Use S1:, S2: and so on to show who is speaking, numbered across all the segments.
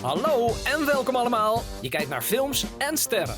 S1: Hallo en welkom allemaal. Je kijkt naar films en sterren.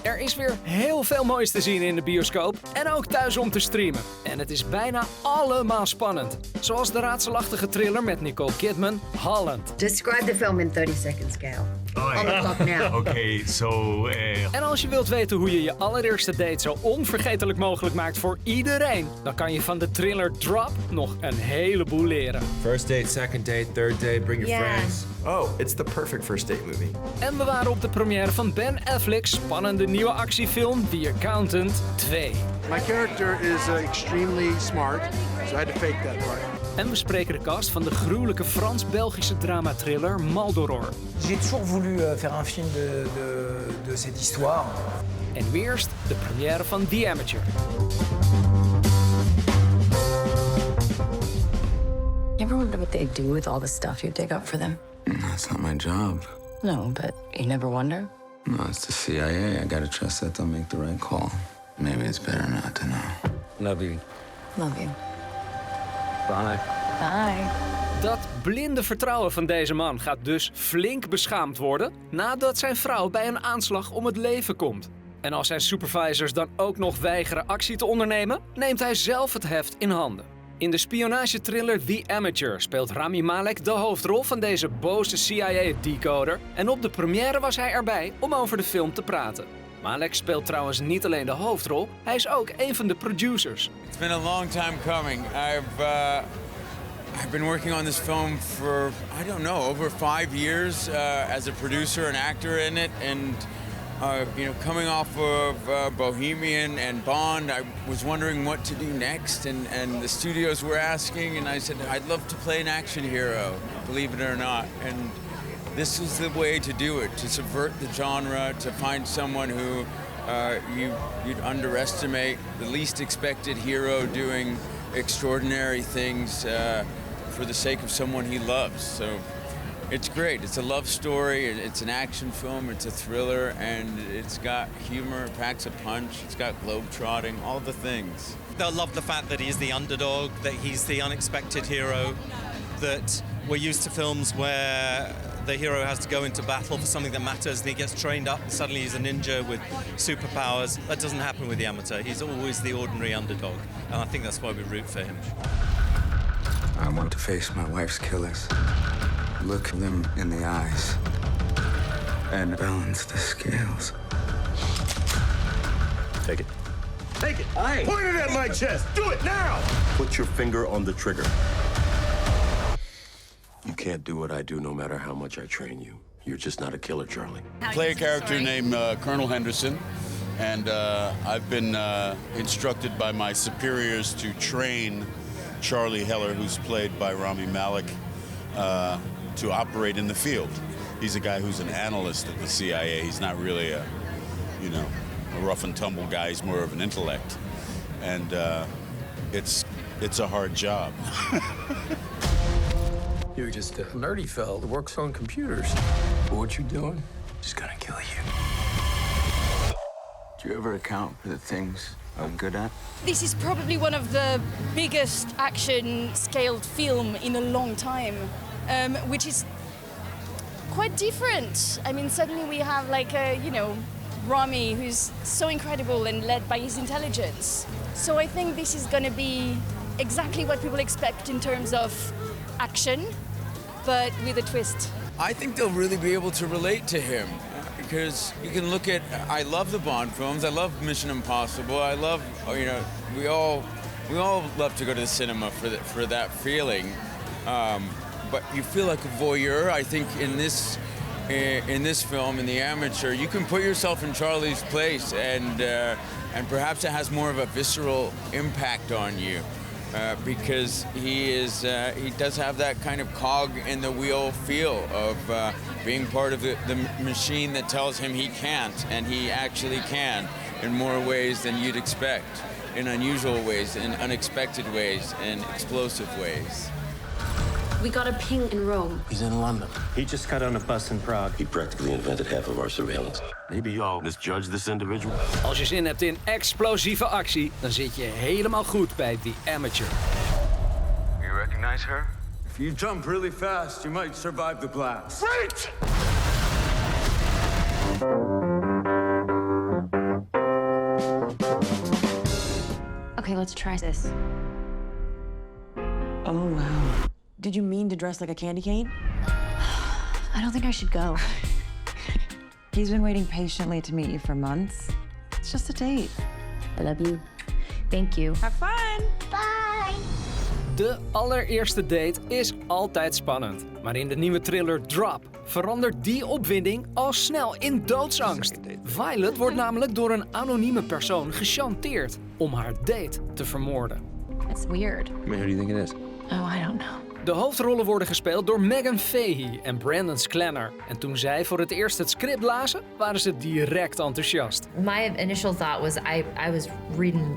S1: Er is weer heel veel moois te zien in de bioscoop en ook thuis om te streamen. En het is bijna allemaal spannend. Zoals de raadselachtige thriller met Nicole Kidman, Holland.
S2: Describe the film in 30 seconds scale. On the clock now.
S3: Okay, so...
S1: En als je wilt weten hoe je je allereerste date zo onvergetelijk mogelijk maakt voor iedereen, dan kan je van de thriller Drop nog een heleboel leren.
S4: First date, second date, third date, bring your friends.
S3: Oh, it's the perfect first date movie.
S1: En we waren op de première van Ben Affleck's spannende nieuwe actiefilm The Accountant 2.
S5: My character is extremely smart, so I had to fake that part.
S1: En we spreken de cast van de gruwelijke Frans-Belgische drama-thriller Maldoror.
S6: J'ai toujours voulu faire un film de cette histoire.
S1: En nu eerst de première van The Amateur.
S7: You ever wonder what they do with all the stuff you dig up for them?
S8: That's not my job.
S7: No, but you never wonder?
S8: No, it's the CIA. I gotta trust that they'll make the right call. Maybe it's better not to know.
S4: Love you.
S7: Love you.
S4: Bye.
S7: Bye.
S1: Dat blinde vertrouwen van deze man gaat dus flink beschaamd worden nadat zijn vrouw bij een aanslag om het leven komt. En als zijn supervisors dan ook nog weigeren actie te ondernemen, neemt hij zelf het heft in handen. In de spionagetriller The Amateur speelt Rami Malek de hoofdrol van deze boze CIA-decoder en op de première was hij erbij om over de film te praten. Malek speelt trouwens niet alleen de hoofdrol, hij is ook een van de producers.
S9: It's been a long time coming. I've been working on this film for, I don't know, over 5 years as a producer and actor in it. And, coming off of Bohemian and Bond, I was wondering what to do next. And the studios were asking, and I said, I'd love to play an action hero, believe it or not. And this was the way to do it, to subvert the genre, to find someone who you'd underestimate, the least expected hero doing extraordinary things for the sake of someone he loves. So it's great. It's a love story, it's an action film, it's a thriller, and it's got humor, it packs a punch, it's got globetrotting, all the things.
S10: They'll love the fact that he's the underdog, that he's the unexpected hero, that we're used to films where the hero has to go into battle for something that matters and he gets trained up and suddenly he's a ninja with superpowers. That doesn't happen with the amateur. He's always the ordinary underdog, and I think that's why we root for him.
S8: I want to face my wife's killers. Look them in the eyes. And balance the scales.
S3: Take it. Take it! Aye. Point it at my chest! Do it now! Put your finger on the trigger. You can't do what I do no matter how much I train you. You're just not a killer, Charlie.
S9: Play a character named Colonel Henderson, and I've been instructed by my superiors to train Charlie Heller, who's played by Rami Malek, to operate in the field. He's a guy who's an analyst at the CIA. He's not really a rough and tumble guy. He's more of an intellect, and it's a hard job.
S4: You're just a nerdy fella that works on computers. What you doing? Just gonna kill you.
S8: Do you ever account for the things I'm good at?
S11: This is probably one of the biggest action-scaled film in a long time, which is quite different. I mean, suddenly we have Rami, who's so incredible and led by his intelligence. So I think this is gonna be exactly what people expect in terms of action, but with a twist.
S9: I think they'll really be able to relate to him because you can look at. I love the Bond films. I love Mission Impossible. I love we all love to go to the cinema for that feeling. But you feel like a voyeur. I think in this film, in The Amateur, you can put yourself in Charlie's place, and perhaps it has more of a visceral impact on you. Because he does have that kind of cog in the wheel feel of being part of the machine that tells him he can't, and he actually can in more ways than you'd expect, in unusual ways, in unexpected ways, in explosive ways.
S2: We got a ping in Rome.
S4: He's in London.
S3: He just got on a bus in Prague. He practically invented half of our surveillance. Maybe y'all misjudge this individual.
S1: Als je zin hebt in explosieve actie, dan zit je helemaal goed bij The Amateur.
S8: You recognize her? If you jump really fast, you might survive the blast.
S5: Wait!
S7: Okay, let's try this.
S12: Oh, wow. Did you mean to dress like a candy cane?
S7: I don't think I should go.
S12: He's been waiting patiently to meet you for months. It's just a date.
S7: I love you. Thank you.
S12: Have fun!
S2: Bye!
S1: De allereerste date is altijd spannend. Maar in de nieuwe thriller Drop verandert die opwinding al snel in doodsangst. Violet wordt namelijk door een anonieme persoon gechanteerd om haar date te vermoorden.
S7: It's weird.
S3: I mean, who do you think it is?
S7: Oh, I don't know.
S1: De hoofdrollen worden gespeeld door Megan Fahey en Brandon Sklanner. En toen zij voor het eerst het script lazen, waren ze direct enthousiast.
S13: My initial thought was I was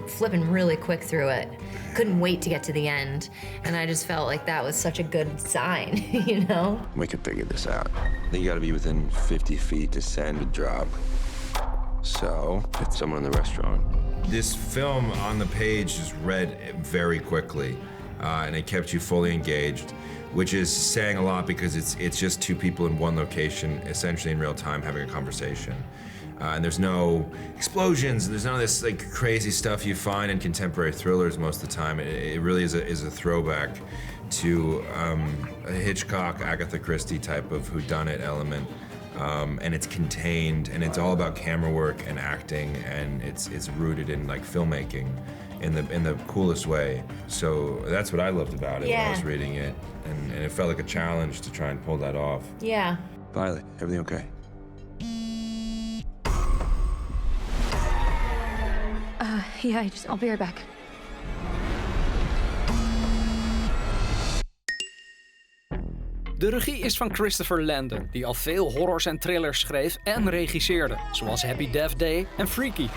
S13: flipping really quick through it. Couldn't wait to get to the end. And I just felt like that was such a good sign, you know?
S3: We can figure this out. I think you gotta be within 50 feet to send a drop. So, it's someone in the restaurant.
S14: This film on the page is read very quickly. And it kept you fully engaged, which is saying a lot because it's just two people in one location, essentially in real time, having a conversation. And there's no explosions. There's none of this like crazy stuff you find in contemporary thrillers most of the time. It really is a throwback to a Hitchcock, Agatha Christie type of whodunit element. And it's contained, and it's all about camera work and acting, and it's rooted in like filmmaking. In the coolest way. So that's what I loved about it when I was reading it. And it felt like a challenge to try and pull that off.
S13: Yeah.
S3: Violet, everything okay?
S7: Yeah, I'll be right back.
S1: De regie is van Christopher Landon, die al veel horrors en thrillers schreef en regisseerde, zoals Happy Death Day en Freaky.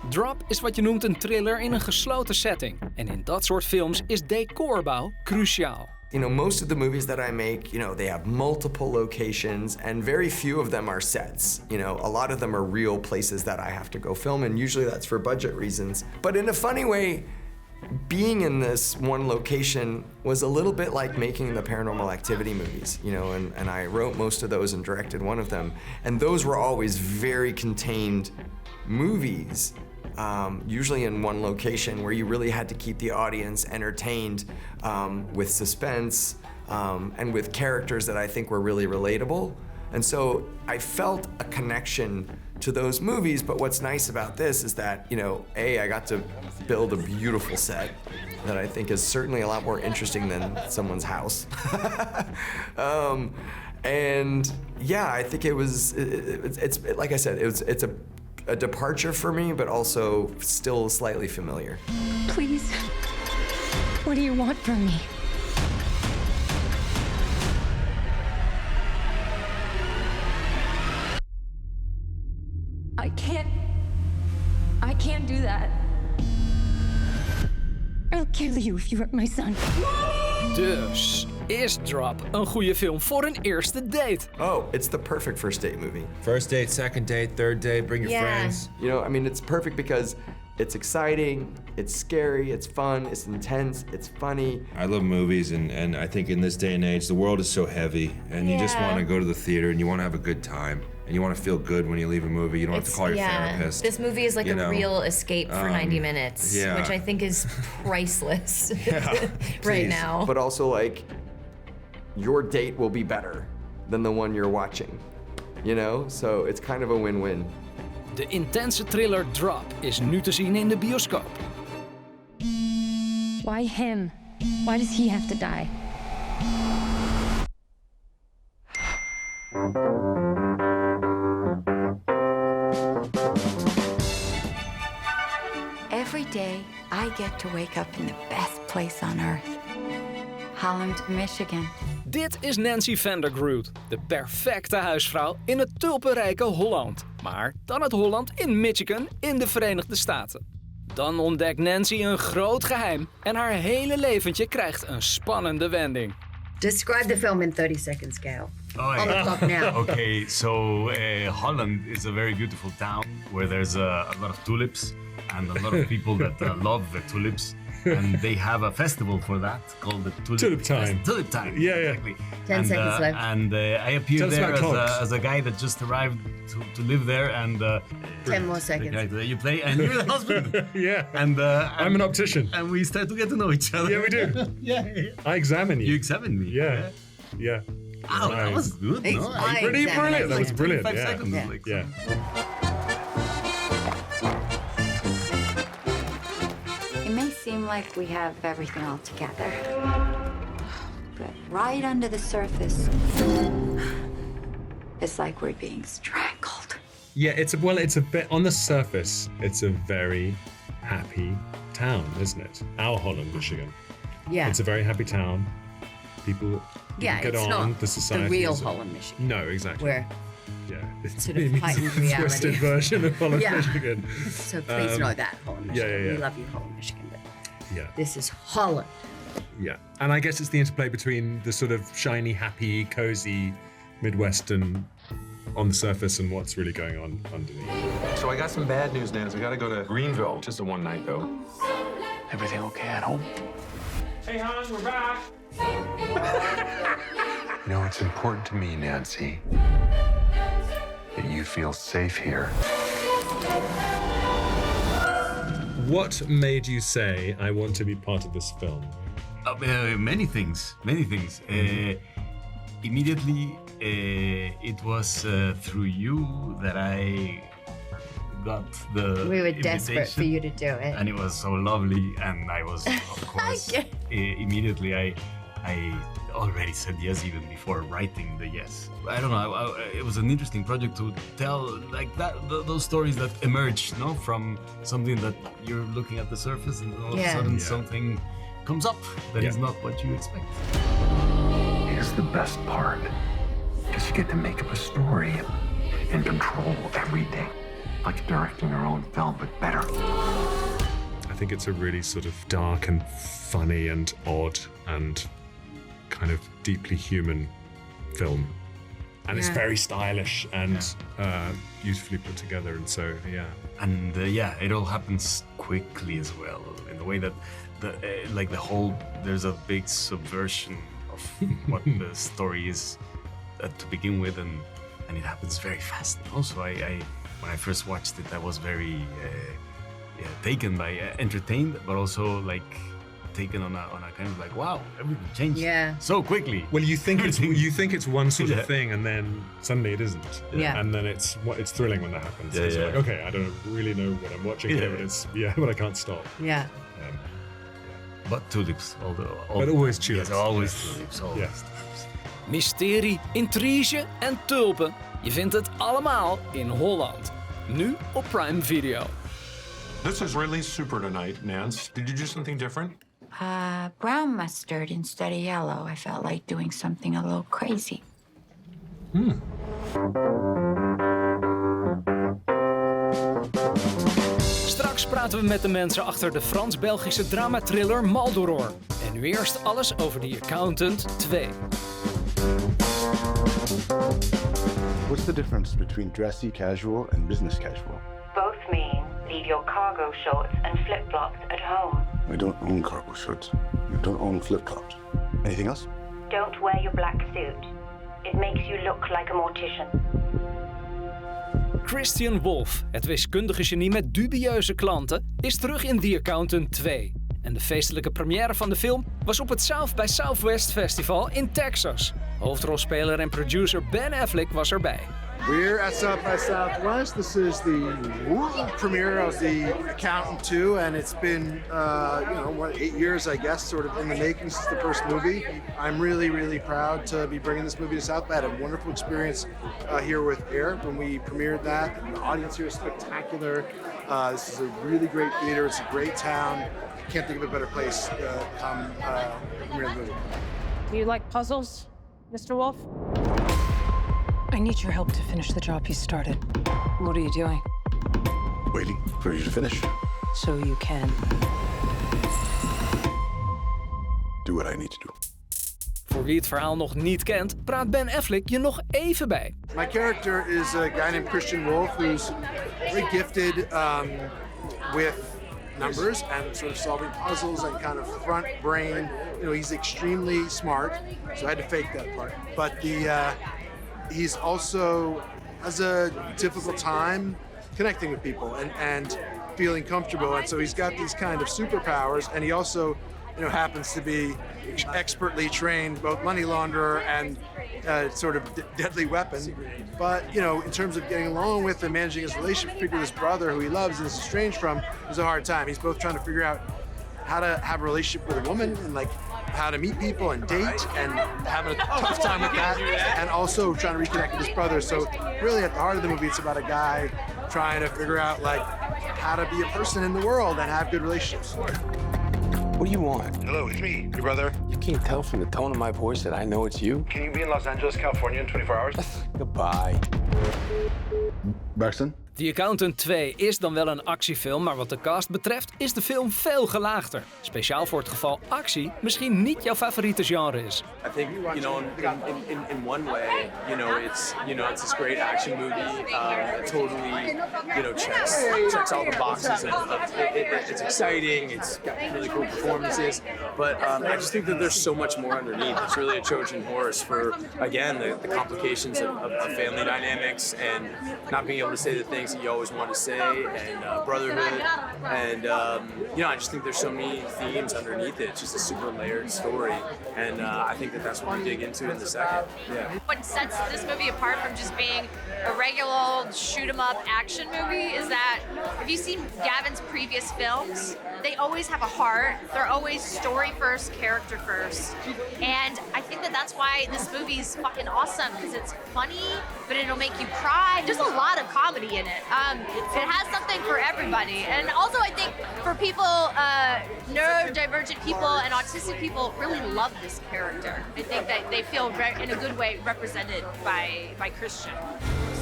S1: Drop is wat je noemt een thriller in een gesloten setting. En in dat soort films is decorbouw cruciaal.
S6: You know, most of the movies that I make, you know, they have multiple locations and very few of them are sets. You know, a lot of them are real places that I have to go film, and usually that's for budget reasons. But in a funny way, being in this one location was a little bit like making the Paranormal Activity movies, you know, and I wrote most of those and directed one of them. And those were always very contained movies. Usually in one location where you really had to keep the audience entertained with suspense and with characters that I think were really relatable. And so I felt a connection to those movies, but what's nice about this is that, you know, I got to build a beautiful set that I think is certainly a lot more interesting than someone's house. And yeah, I think it's like I said, it's a departure for me, but also still slightly familiar.
S7: Please, what do you want from me? I can't do that. I'll kill you if you hurt my son.
S1: Dus, is Drop een goede film voor een eerste date?
S6: Oh, it's the perfect first date movie.
S14: First date, second date, third date, bring your friends.
S6: You know, I mean, it's perfect because it's exciting, it's scary, it's fun, it's intense, it's funny.
S14: I love movies, and I think in this day and age, the world is so heavy, and you just want to go to the theater and you want to have a good time. And you want to feel good when you leave a movie. You don't have to call your therapist.
S13: This movie is like a real escape for 90 minutes, which I think is priceless right now.
S6: But also, like, your date will be better than the one you're watching, you know? So it's kind of a win-win.
S1: De intense thriller Drop is nu te zien in de bioscoop.
S7: Why him? Why does he have to die?
S15: Every day, I get to wake up in the best place on earth. Holland, Michigan.
S1: Dit is Nancy Vandergroot, de perfecte huisvrouw in het tulpenrijke Holland. Maar dan het Holland in Michigan in de Verenigde Staten. Dan ontdekt Nancy een groot geheim en haar hele leventje krijgt een spannende wending.
S2: Describe the film in 30 seconds, Gail.
S16: Oh,
S2: On the clock now.
S16: Okay, so Holland is a very beautiful town where there's a lot of tulips and a lot of people that love the tulips. and they have a festival for that called the
S17: Tulip Time.
S16: Tulip Time.
S17: Yeah,
S16: exactly.
S2: 10 seconds left.
S16: And I appeared there as a guy that just arrived to live there, and
S2: 10 more seconds.
S16: The character that you play, and you're the husband.
S17: Yeah.
S16: And
S17: I'm an optician.
S16: and we start to get to know each other.
S17: Yeah, we do.
S16: yeah.
S17: I examine you.
S16: You examined me.
S17: Yeah. Yeah.
S16: Wow, that was good. No?
S17: Pretty brilliant. That was brilliant.
S16: 5
S17: Yeah.
S16: seconds.
S2: Yeah.
S16: Like,
S17: Yeah.
S15: It may seem like we have everything all together, but right under the surface, it's like we're being strangled.
S17: Yeah, it's a bit on the surface. It's a very happy town, isn't it? Our Holland, Michigan.
S2: Yeah.
S17: It's a very happy town. People
S2: Yeah,
S17: get
S2: it's
S17: on.
S2: not
S17: The society.
S2: the real
S17: is-
S2: Holland, Michigan.
S17: No, exactly.
S2: Where
S17: Yeah, it's
S2: sort of
S17: a
S2: heightened reality.
S17: twisted version of Holland,
S2: Yeah.
S17: Michigan.
S2: So please know that, Holland, Michigan.
S17: yeah, yeah.
S2: We love you, Holland, Michigan. But
S17: Yeah.
S2: this is Holland.
S17: Yeah, and I guess it's the interplay between the sort of shiny, happy, cozy Midwestern on the surface and what's really going on underneath.
S18: So I got some bad news, Nance. We gotta go to Greenville. Just a one night, though.
S4: Everything okay at home?
S18: Hey, Hans, we're back.
S3: You know, it's important to me, Nancy, that you feel safe here.
S17: What made you say, I want to be part of this film?
S16: Many things. Immediately, it was through you that I got the
S2: We were desperate for
S16: invitation,
S2: you to do it.
S16: and it was so lovely. And I was, of course, immediately I already said yes even before writing the yes. I don't know. It was an interesting project to tell like that those stories that emerge, no, from something that you're looking at the surface, and all of a sudden something comes up that is not what you expect.
S3: Here's the best part, because you get to make up a story and control everything. Like directing your own film, but better.
S17: I think it's a really sort of dark and funny and odd and kind of deeply human film. And it's very stylish and beautifully put together, and so, yeah.
S16: And it all happens quickly as well, in the way that there's a big subversion of what the story is to begin with, and it happens very fast. Also, I when I first watched it, I was very taken by, entertained, but also like taken on a kind of like, wow, everything changed so quickly.
S17: Well, you think it's one sort of thing, and then suddenly it isn't.
S2: Yeah.
S17: And then it's thrilling when that happens. It's like, okay, I don't really know what I'm watching here, but I can't stop.
S2: Yeah.
S16: But tulips,
S17: but always tulips.
S16: Yes, always tulips, always.
S17: Yes.
S1: Mysterie, intrige en tulpen. Je vindt het allemaal in Holland. Nu op Prime Video.
S18: This is really super tonight, Nance. Did you do something different?
S15: Brown mustard instead of yellow. I felt like doing something a little crazy.
S1: Straks praten we met de mensen achter de Frans-Belgische dramatriller Maldoror. En nu eerst alles over The Accountant 2.
S19: What's the difference between dressy casual and business casual?
S20: Both mean leave your cargo shorts and flip-flops at home.
S19: I don't own cargo shorts. You don't own flip-flops. Anything else?
S20: Don't wear your black suit. It makes you look like a mortician.
S1: Christian Wolff, het wiskundige genie met dubieuze klanten, is terug in The Accountant 2. En de feestelijke première van de film was op het South by Southwest Festival in Texas. Hoofdrolspeler en producer Ben Affleck was erbij.
S5: We're at South by Southwest. This is the world premiere of The Accountant 2, and it's been, 8 years, I guess, sort of in the making since the first movie. I'm really, really proud to be bringing this movie to South by. I had a wonderful experience here with Air when we premiered that. And the audience here is spectacular. This is a really great theater. It's a great town. Can't think of a better place to come premiere the movie.
S21: Do you like puzzles, Mr. Wolf?
S22: I need your help to finish the job you started. What are you doing?
S19: Waiting for you to finish.
S22: So you can
S19: do what I need to do.
S1: Voor wie het verhaal nog niet kent, praat Ben Affleck je nog even bij.
S5: My character is a guy named Christian Wolff, who's very gifted with numbers and sort of solving puzzles and kind of front brain. You know, he's extremely smart, so I had to fake that part. But he's also has a difficult time connecting with people and feeling comfortable. And so he's got these kind of superpowers, and he also, happens to be expertly trained both money launderer and sort of deadly weapon. But, in terms of getting along with and managing his relationship with his brother, who he loves and is estranged from, is a hard time. He's both trying to figure out how to have a relationship with a woman and how to meet people and date, and having a tough time with that, and also trying to reconnect with his brother. So really at the heart of the movie, it's about a guy trying to figure out how to be a person in the world and have good relationships.
S4: What do you want?
S5: Hello, it's me, your brother.
S4: You can't tell from the tone of my voice that I know it's you.
S5: Can you be in Los Angeles, California in 24 hours?
S4: Goodbye.
S19: Braxton?
S1: The Accountant 2 is dan wel een actiefilm, maar wat de cast betreft is de film veel gelaagder. Speciaal voor het geval actie misschien niet jouw favoriete genre is.
S10: I think, in one way, it's this great action movie that totally, checks all the boxes. It's exciting, it's got really cool performances, but I just think that there's so much more underneath. It's really a Trojan horse for, again, the complications of family dynamics and not being able to say the things that you always want to say, and brotherhood, and I just think there's so many themes underneath it. It's just a super layered story, and I think that's what we dig into in the second. Yeah.
S11: What sets this movie apart from just being a regular old shoot-'em-up action movie is that if you've seen Gavin's previous films, they always have a heart. They're always story first, character first, and I think that's why this movie is fucking awesome, because it's funny, but it'll make you cry. There's a lot of comedy in it. It has something for everybody, and also I think for people, neurodivergent people and autistic people really love this character. I think that they feel in a good way represented by Christian.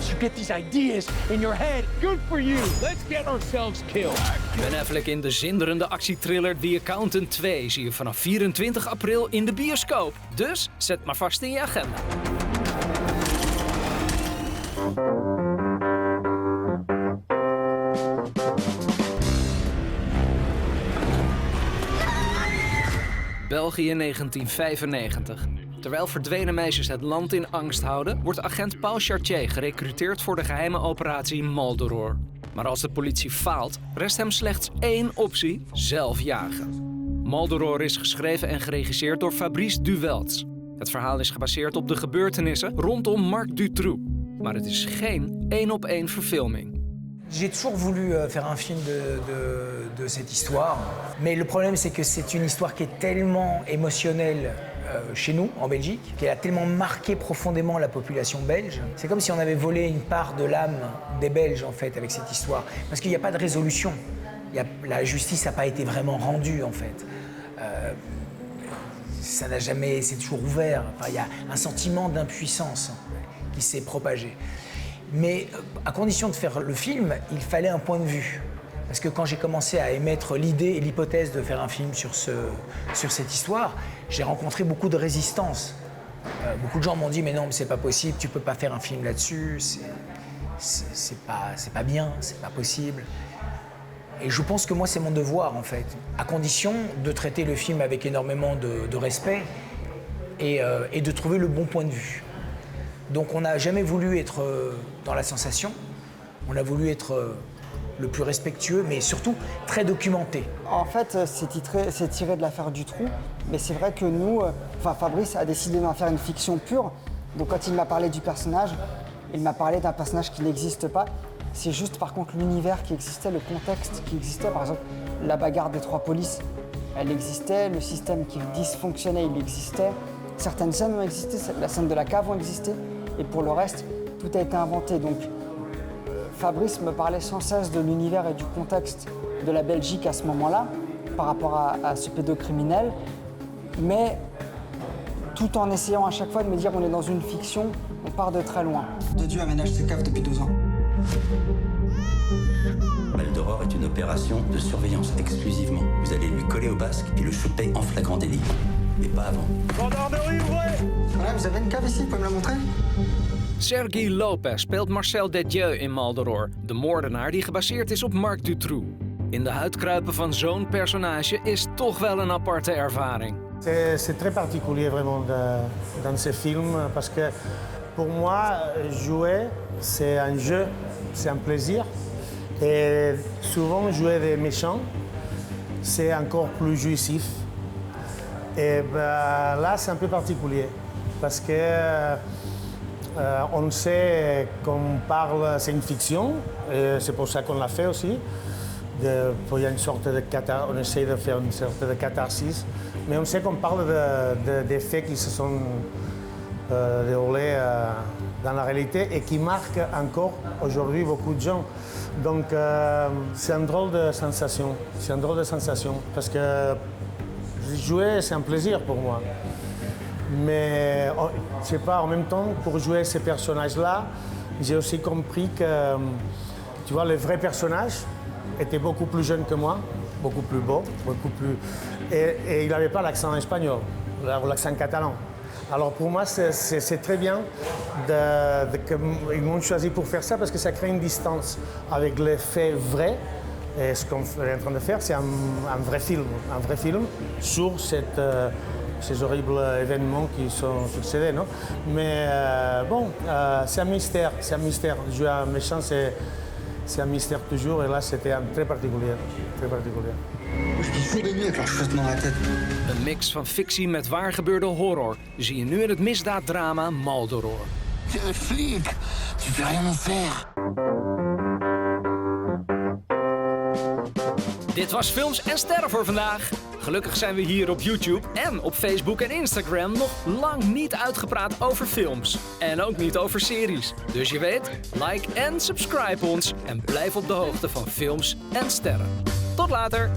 S10: You get these ideas in your head. Good for you. Let's get ourselves killed.
S1: Ben Affleck in de zinderende actietriller The Accountant 2 zie je vanaf 24 april in de bioscoop. Dus zet maar vast in je agenda. België 1995. Terwijl verdwenen meisjes het land in angst houden, wordt agent Paul Chartier gerecruiteerd voor de geheime operatie Maldoror. Maar als de politie faalt, rest hem slechts één optie: zelf jagen. Maldoror is geschreven en geregisseerd door Fabrice Duveltz. Het verhaal is gebaseerd op de gebeurtenissen rondom Marc Dutroux. Maar het is geen één-op-één verfilming.
S23: J'ai toujours voulu faire un film de cette histoire. Mais le problème, c'est que c'est une histoire qui est tellement émotionnelle chez nous, en Belgique, qu'elle a tellement marqué profondément la population belge. C'est comme si on avait volé une part de l'âme des Belges, en fait, avec cette histoire. Parce qu'il n'y a pas de résolution. La justice n'a pas été vraiment rendue, en fait. Ça n'a jamais... C'est toujours ouvert. Enfin, il y a un sentiment d'impuissance qui s'est propagé. Mais à condition de faire le film, il fallait un point de vue. Parce que quand j'ai commencé à émettre l'idée et l'hypothèse de faire un film sur cette histoire, j'ai rencontré beaucoup de résistance. Beaucoup de gens m'ont dit « mais non, mais c'est pas possible, tu peux pas faire un film là-dessus, c'est pas bien, c'est pas possible ». Et je pense que moi, c'est mon devoir, en fait, à condition de traiter le film avec énormément de respect et de trouver le bon point de vue. Donc on n'a jamais voulu être dans la sensation, on a voulu être le plus respectueux, mais surtout très documenté.
S24: En fait, c'est tiré de l'affaire Dutroux, mais c'est vrai que nous, Fabrice a décidé d'en faire une fiction pure. Donc quand il m'a parlé du personnage, il m'a parlé d'un personnage qui n'existe pas. C'est juste par contre l'univers qui existait, le contexte qui existait. Par exemple, la bagarre des trois polices, elle existait, le système qui dysfonctionnait, il existait. Certaines scènes ont existé, la scène de la cave ont existé, et pour le reste, tout a été inventé. Donc, Fabrice me parlait sans cesse de l'univers et du contexte de la Belgique à ce moment-là, par rapport à ce pédocriminel, mais tout en essayant à chaque fois de me dire on est dans une fiction, on part de très loin.
S25: De Dieu aménage ses caves depuis 2 ans.
S26: Maldoror est une opération de surveillance exclusivement. Vous allez lui coller au basque et le choper en flagrant délit. Mais pas avant.
S24: Gendarmerie, ouvrez! Voilà, vous avez une cave ici, vous pouvez me la montrer?
S1: Sergi Lopez speelt Marcel Dedieu in Maldoror, de moordenaar die gebaseerd is op Marc Dutroux. In de huid kruipen van zo'n personage is toch wel een aparte ervaring.
S6: C'est très particulier vraiment dans ces films parce que pour moi, jouer, c'est un jeu, c'est un plaisir. Et souvent, jouer des méchants, c'est encore plus jouissif. Et là, c'est un peu particulier parce que on sait qu'on parle, c'est une fiction, et c'est pour ça qu'on l'a fait aussi. Il y a une sorte de on essaie de faire une sorte de catharsis, mais on sait qu'on parle des faits qui se sont déroulés dans la réalité et qui marquent encore aujourd'hui beaucoup de gens. Donc c'est un drôle de sensation. C'est un drôle de sensation parce que jouer, c'est un plaisir pour moi. Mais je sais pas, en même temps, pour jouer ces personnages-là, j'ai aussi compris que, tu vois, les vrais personnages étaient beaucoup plus jeunes que moi, beaucoup plus beaux, beaucoup plus... Et il n'avait pas l'accent espagnol, ou l'accent catalan. Alors pour moi, c'est très bien qu'ils m'ont choisi pour faire ça parce que ça crée une distance avec les faits vrais. Et ce qu'on est en train de faire, c'est un vrai film sur ces horribles événements qui sont succédés, non? Mais bon, c'est un mystère, Jouer un méchant, c'est un mystère toujours, et là, c'était très particulier, très particulier.
S25: Je suis sourd de nuit avec leurs choses dans la tête.
S1: Een mix van fictie met waargebeurde horror zie je nu in het misdaaddrama Maldoror.
S25: Tu es flic, tu peux rien en faire.
S1: Dit was Films en Sterren voor vandaag. Gelukkig zijn we hier op YouTube en op Facebook en Instagram nog lang niet uitgepraat over films. En ook niet over series. Dus je weet, like en subscribe ons en blijf op de hoogte van Films en Sterren. Tot later!